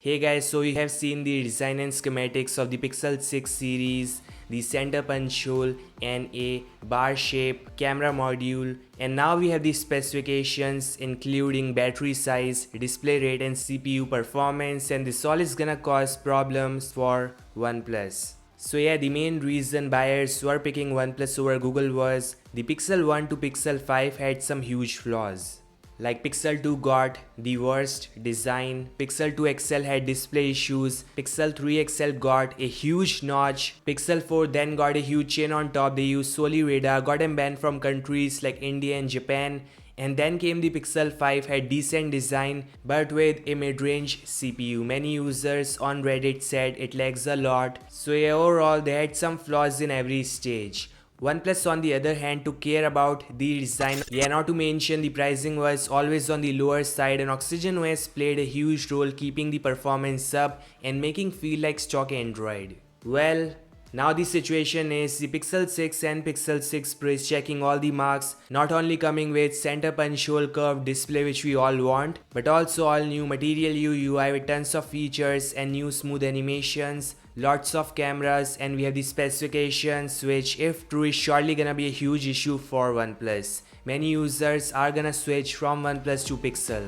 Hey guys, so you have seen the design and schematics of the Pixel 6 series, the center punch hole and a bar shape camera module, and now we have the specifications including battery size, display rate and CPU performance, and this all is gonna cause problems for OnePlus. So yeah, the main reason buyers were picking OnePlus over Google was the Pixel 1 to Pixel 5 had some huge flaws. Like Pixel 2 got the worst design, Pixel 2 XL had display issues, Pixel 3 XL got a huge notch, Pixel 4 then got a huge chain on top, they used solely radar, got them banned from countries like India and Japan, and then came the Pixel 5 had decent design but with a mid-range CPU. Many users on Reddit said it lags a lot, so yeah, overall they had some flaws in every stage. OnePlus on the other hand took care about the design, yeah, not to mention the pricing was always on the lower side, and Oxygen OS played a huge role keeping the performance up and making feel like stock Android. Well, now the situation is the Pixel 6 and Pixel 6 Pro is checking all the marks, not only coming with center punch hole curved display which we all want, but also all new Material You UI with tons of features and new smooth animations, lots of cameras, and we have the specifications which if true is surely gonna be a huge issue for OnePlus. Many users are gonna switch from OnePlus to Pixel.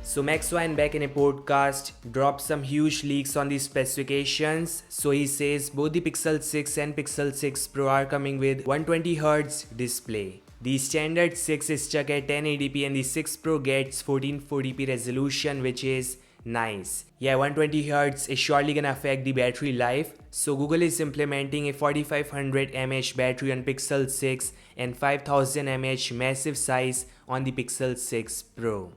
So Maxwine back in a podcast dropped some huge leaks on the specifications. So he says both the Pixel 6 and Pixel 6 Pro are coming with 120Hz display. The standard 6 is stuck at 1080p and the 6 Pro gets 1440p resolution, which is nice. Yeah, 120Hz is surely gonna affect the battery life. So Google is implementing a 4500 mAh battery on Pixel 6 and 5000 mAh massive size on the Pixel 6 Pro.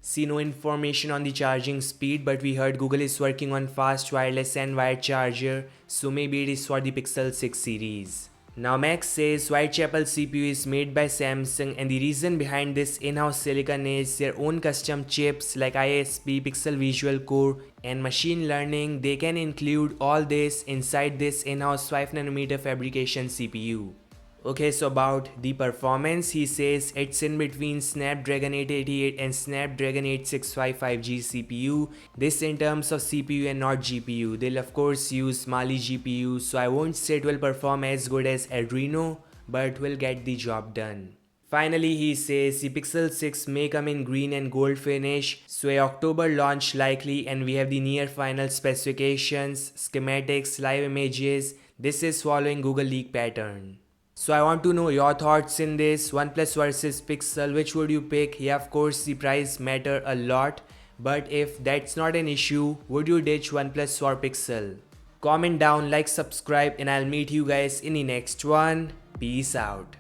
See no information on the charging speed, but we heard Google is working on fast wireless and wired charger, so maybe it is for the Pixel 6 series. Now Max says Whitechapel CPU is made by Samsung, and the reason behind this in-house silicon is their own custom chips like ISP, Pixel Visual Core and machine learning. They can include all this inside this in-house 5nm fabrication CPU. Okay, so about the performance, he says it's in between Snapdragon 888 and Snapdragon 865 5G CPU. This in terms of CPU and not GPU. They'll of course use Mali GPU, so I won't say it will perform as good as Adreno, but will get the job done. Finally, he says the Pixel 6 may come in green and gold finish, so a October launch likely, and we have the near final specifications, schematics, live images. This is following Google leak pattern. So I want to know your thoughts in this OnePlus versus Pixel. Which would you pick? Yeah, of course the price matter a lot, but if that's not an issue, would you ditch OnePlus or Pixel? Comment down, like, subscribe, and I'll meet you guys in the next one. Peace out.